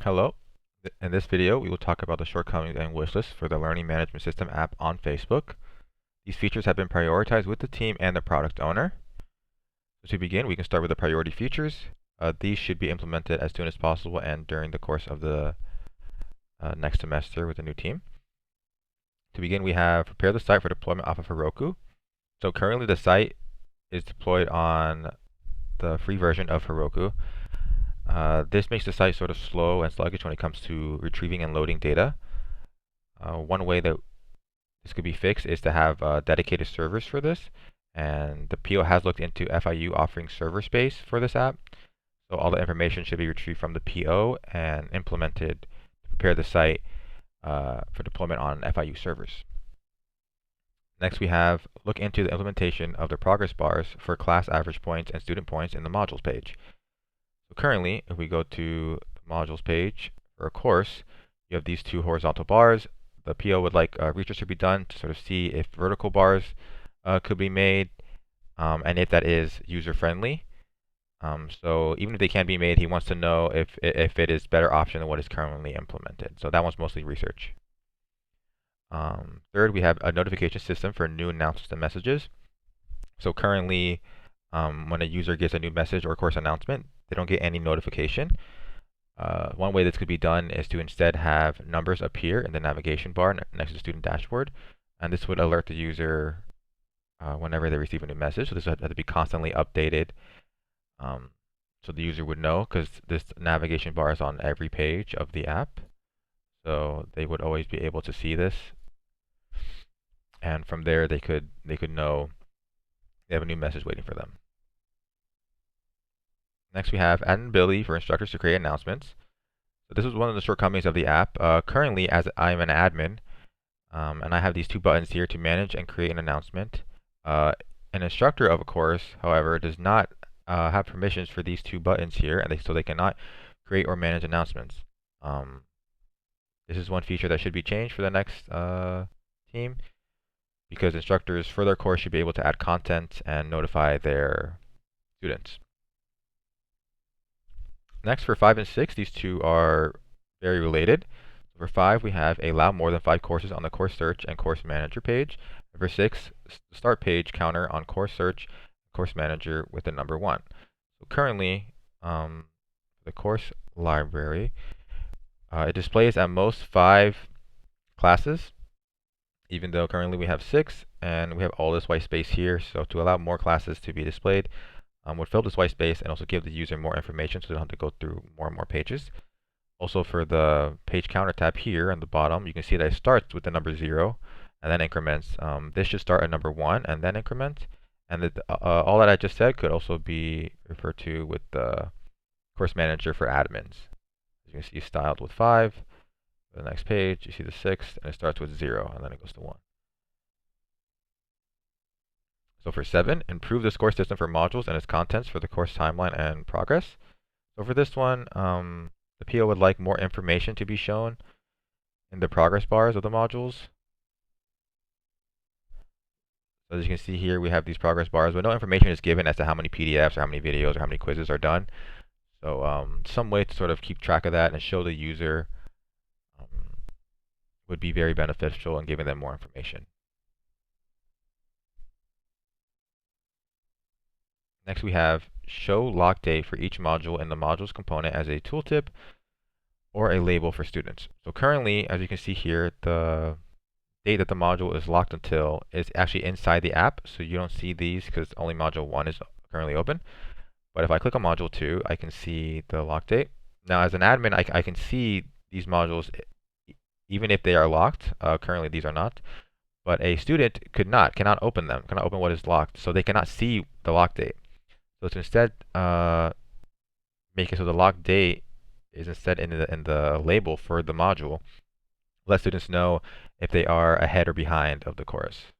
Hello. In this video, we will talk about the shortcomings and wishlist for the Learning Management System app on Facebook. These features have been prioritized with the team and the product owner. So to begin, we can start with the priority features. These should be implemented as soon as possible and during the course of the next semester with the new team. To begin, we have prepare the site for deployment off of Heroku. So currently the site is deployed on the free version of Heroku. This makes the site sort of slow and sluggish when it comes to retrieving and loading data. One way that this could be fixed is to have dedicated servers for this, and the PO has looked into FIU offering server space for this app. So all the information should be retrieved from the PO and implemented to prepare the site for deployment on FIU servers. Next, we have look into the implementation of the progress bars for class average points and student points in the modules page. So currently, if we go to the modules page for a course, you have these two horizontal bars. The PO would like research to be done to sort of see if vertical bars could be made, and if that is user-friendly. So even if they can be made, he wants to know if it is a better option than what is currently implemented. So that one's mostly research. Third, we have a notification system for new announcements and messages. So currently, when a user gets a new message or course announcement, they don't get any notification. One way this could be done is to instead have numbers appear in the navigation bar next to the student dashboard, and this would alert the user whenever they receive a new message. So this would have to be constantly updated, so the user would know, because this navigation bar is on every page of the app, so they would always be able to see this, and from there they could know they have a new message waiting for them. Next, we have add an ability for instructors to create announcements. So this is one of the shortcomings of the app. Currently, as I'm an admin, and I have these two buttons here to manage and create an announcement. An instructor of a course, however, does not have permissions for these two buttons here, and so they cannot create or manage announcements. This is one feature that should be changed for the next team, because instructors for their course should be able to add content and notify their students. Next, for 5 and 6, these two are very related. For 5, we have allow more than 5 courses on the course search and course manager page. For 6, start page counter on course search and course manager with the number 1. So currently, the course library, it displays at most 5 classes, even though currently we have 6, and we have all this white space here. So to allow more classes to be displayed, would fill this white space and also give the user more information, so they don't have to go through more and more pages. Also, for the page counter tab here on the bottom, you can see that it starts with the number 0 and then increments. This should start at number 1 and then increment. And all that I just said could also be referred to with the course manager for admins. As you can see, styled with 5. The next page, you see the 6th, and it starts with 0 and then it goes to 1. So for 7, improve the score system for modules and its contents for the course timeline and progress. So for this one, the PO would like more information to be shown in the progress bars of the modules. So as you can see here, we have these progress bars, but no information is given as to how many PDFs or how many videos or how many quizzes are done. So some way to sort of keep track of that and show the user would be very beneficial in giving them more information. Next, we have show lock date for each module in the modules component as a tooltip or a label for students. So currently, as you can see here, the date that the module is locked until is actually inside the app, so you don't see these because only module 1 is currently open. But if I click on module 2, I can see the lock date. Now, as an admin, I can see these modules even if they are locked. Currently, these are not. But a student cannot open them, cannot open what is locked, so they cannot see the lock date. So to instead make it so the lock date is instead in the label for the module, let students know if they are ahead or behind of the course.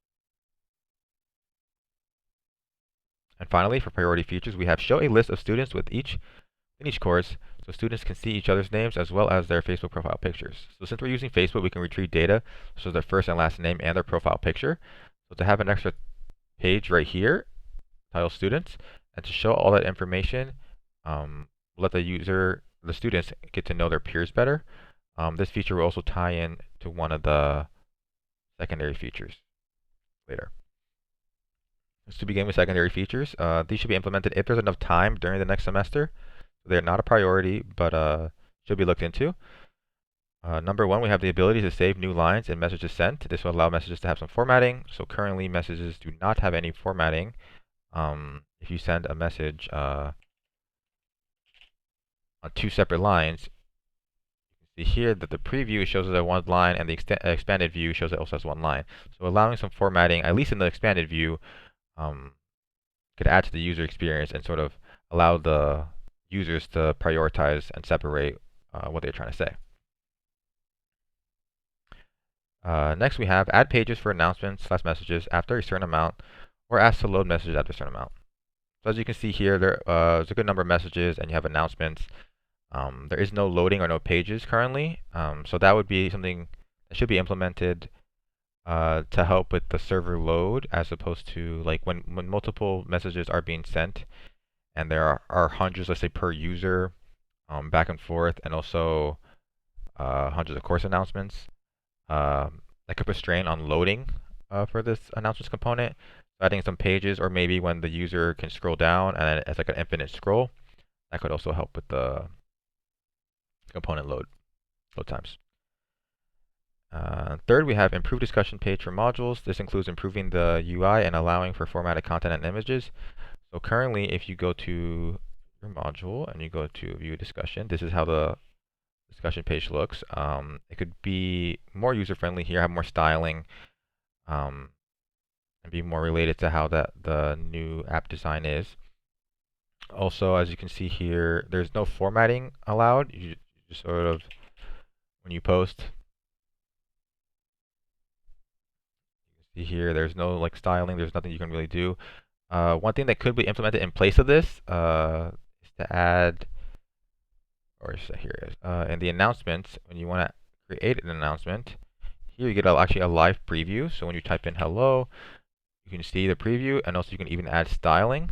And finally, for priority features, we have show a list of students in each course, so students can see each other's names as well as their Facebook profile pictures. So since we're using Facebook, we can retrieve data, so their first and last name and their profile picture. So to have an extra page right here, titled students, and to show all that information, let the user the students get to know their peers better. This feature will also tie in to one of the secondary features later. So to begin with secondary features, these should be implemented if there's enough time during the next semester. They're not a priority, but should be looked into. Number one, we have the ability to save new lines in messages sent. This will allow messages to have some formatting. So currently, messages do not have any formatting. If you send a message on two separate lines, you see here that the preview shows it as one line, and the expanded view shows it also as one line. So allowing some formatting, at least in the expanded view, could add to the user experience and sort of allow the users to prioritize and separate what they're trying to say. Next, we have add pages for announcements/messages after a certain amount, or ask to load messages after a certain amount. So as you can see here, there's a good number of messages, and you have announcements. There is no loading or no pages currently, so that would be something that should be implemented to help with the server load, as opposed to like when multiple messages are being sent, and there are hundreds, let's say, per user, back and forth, and also hundreds of course announcements. That could put strain on loading for this announcements component. So adding some pages, or maybe when the user can scroll down and it's like an infinite scroll, that could also help with the component load times. Third, we have improved discussion page for modules. This includes improving the UI and allowing for formatted content and images. So currently, if you go to your module and you go to view discussion, this is how the discussion page looks. It could be more user-friendly here, have more styling, and be more related to how the new app design is. Also, as you can see here, there's no formatting allowed. You just sort of, when you post, you can see here, there's no like styling. There's nothing you can really do. One thing that could be implemented in place of this is to add, or here it is, in the announcements, when you want to create an announcement, here you get actually a live preview. So when you type in hello, you can see the preview, and also you can even add styling.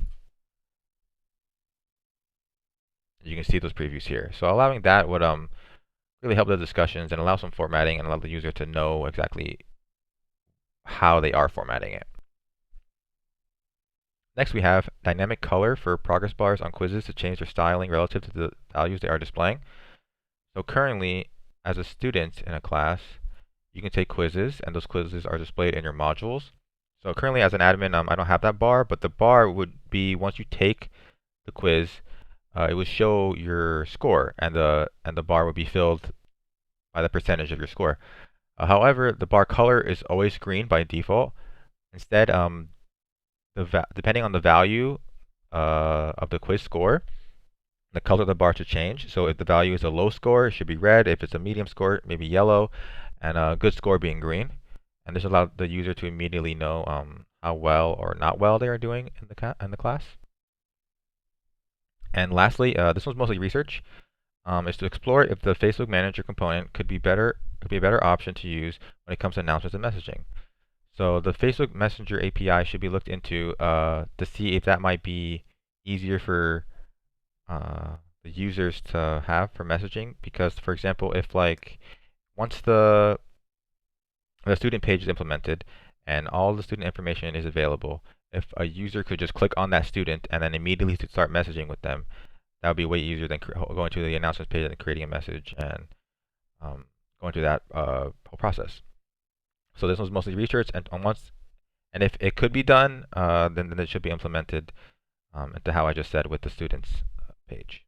You can see those previews here. So allowing that would really help the discussions and allow some formatting and allow the user to know exactly how they are formatting it. Next, we have dynamic color for progress bars on quizzes to change their styling relative to the values they are displaying. So currently, as a student in a class, you can take quizzes, and those quizzes are displayed in your modules. So currently, as an admin, I don't have that bar, but the bar would be once you take the quiz, it would show your score, and the bar would be filled by the percentage of your score. However, the bar color is always green by default. Instead, depending on the value of the quiz score, the color of the bar should change. So if the value is a low score, it should be red. If it's a medium score, maybe yellow, and a good score being green. And this allows the user to immediately know how well or not well they are doing in the class. And lastly, this one's mostly research, is to explore if the Facebook Manager component could be a better option to use when it comes to announcements and messaging. So the Facebook Messenger API should be looked into to see if that might be easier for the users to have for messaging. Because, for example, if like once the student page is implemented and all the student information is available, if a user could just click on that student and then immediately start messaging with them, that would be way easier than going to the announcements page and creating a message and going through that whole process. So this was mostly research, and if it could be done, then it should be implemented into how I just said with the students page.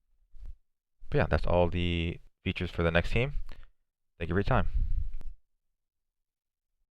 But yeah, that's all the features for the next team. Thank you for your time.